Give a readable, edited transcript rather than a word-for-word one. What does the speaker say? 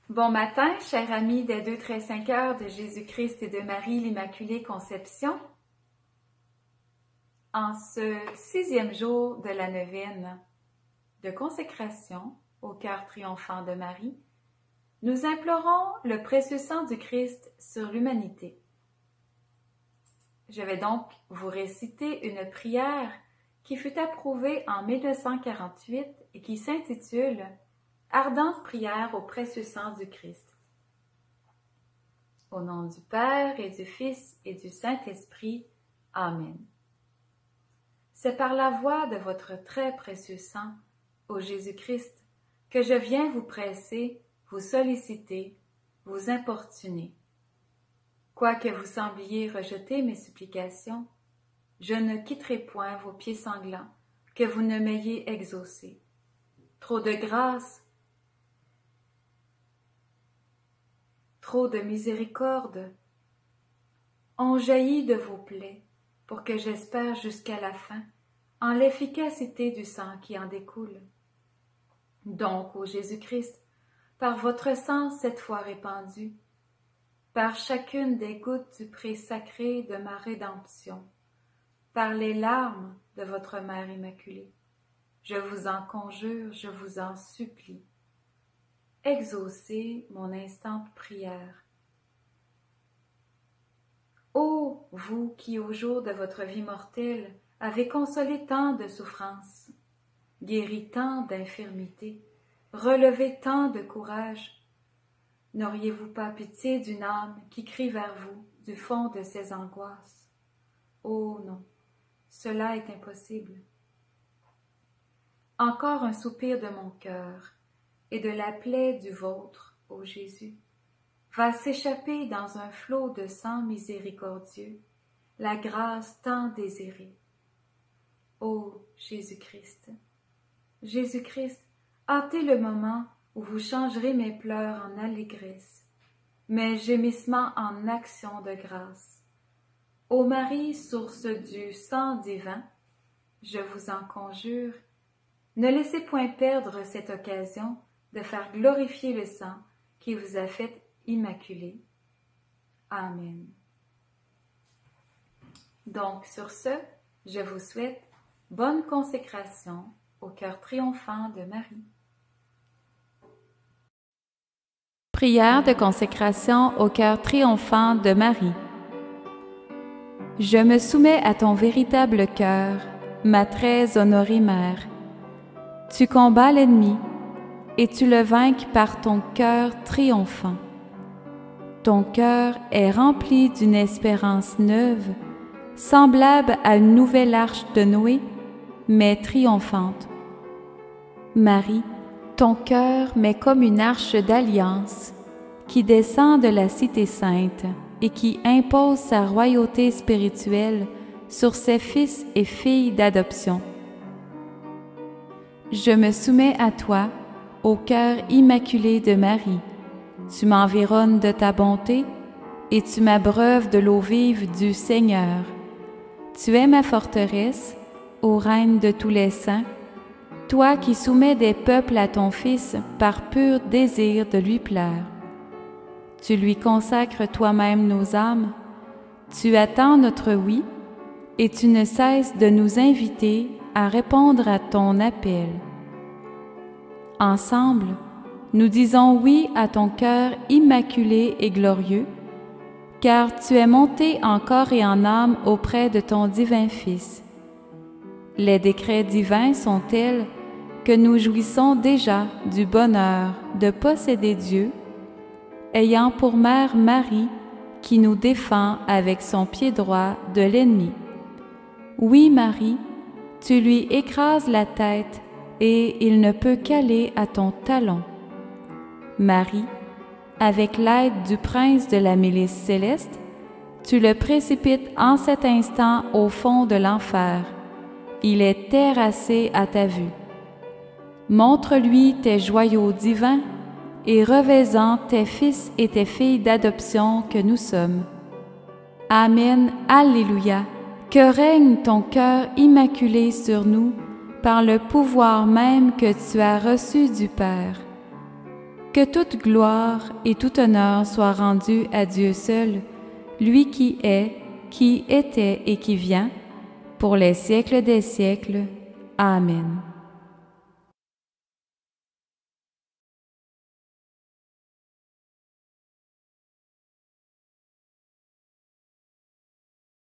Bon matin, chers amis des 2-5 heures de Jésus-Christ et de Marie l'Immaculée Conception. En ce 6e jour de la neuvaine de consécration au cœur triomphant de Marie, nous implorons le précieux sang du Christ sur l'humanité. Je vais donc vous réciter une prière qui fut approuvée en 1948 et qui s'intitule « Ardente prière au précieux sang du Christ ». Au nom du Père et du Fils et du Saint-Esprit. Amen. C'est par la voix de votre très précieux sang, ô Jésus-Christ, que je viens vous presser, vous solliciter, vous importuner. Quoique vous sembliez rejeter mes supplications, je ne quitterai point vos pieds sanglants que vous ne m'ayez exaucés. Trop de grâce, trop de miséricorde ont jailli de vos plaies pour que j'espère jusqu'à la fin en l'efficacité du sang qui en découle. Donc, ô Jésus-Christ, par votre sang cette fois répandu, par chacune des gouttes du pré sacré de ma rédemption, par les larmes de votre Mère Immaculée, je vous en conjure, je vous en supplie, exaucez mon instante prière. Ô vous qui au jour de votre vie mortelle avez consolé tant de souffrances, guéri tant d'infirmités, relevé tant de courage, n'auriez-vous pas pitié d'une âme qui crie vers vous du fond de ses angoisses? Oh non, cela est impossible. Encore un soupir de mon cœur et de la plaie du vôtre, ô Jésus, va s'échapper dans un flot de sang miséricordieux, la grâce tant désirée. Ô Jésus-Christ, Jésus-Christ, hâtez le moment où vous changerez mes pleurs en allégresse, mes gémissements en actions de grâce. Ô Marie, source du sang divin, je vous en conjure, ne laissez point perdre cette occasion de faire glorifier le sang qui vous a fait immaculée. Amen. Donc, sur ce, je vous souhaite bonne consécration au cœur triomphant de Marie. Prière de consécration au cœur triomphant de Marie. Je me soumets à ton véritable cœur, ma très honorée Mère. Tu combats l'ennemi et tu le vainques par ton cœur triomphant. Ton cœur est rempli d'une espérance neuve, semblable à une nouvelle arche de Noé, mais triomphante. Marie, ton cœur m'est comme une arche d'alliance qui descend de la cité sainte et qui impose sa royauté spirituelle sur ses fils et filles d'adoption. Je me soumets à toi, au cœur immaculé de Marie. Tu m'environnes de ta bonté et tu m'abreuves de l'eau vive du Seigneur. Tu es ma forteresse, ô Reine de tous les saints, toi qui soumets des peuples à ton Fils par pur désir de lui plaire. Tu lui consacres toi-même nos âmes, tu attends notre oui, et tu ne cesses de nous inviter à répondre à ton appel. Ensemble, nous disons oui à ton cœur immaculé et glorieux, car tu es monté en corps et en âme auprès de ton divin Fils. Les décrets divins sont tels que nous jouissons déjà du bonheur de posséder Dieu, ayant pour mère Marie qui nous défend avec son pied droit de l'ennemi. Oui, Marie, tu lui écrases la tête et il ne peut qu'aller à ton talon. Marie, avec l'aide du prince de la milice céleste, tu le précipites en cet instant au fond de l'enfer. Il est terrassé à ta vue. Montre-lui tes joyaux divins et revêts-en tes fils et tes filles d'adoption que nous sommes. Amen, Alléluia, que règne ton cœur immaculé sur nous par le pouvoir même que tu as reçu du Père. que toute gloire et tout honneur soient rendus à Dieu seul, lui qui est, qui était et qui vient, pour les siècles des siècles. Amen.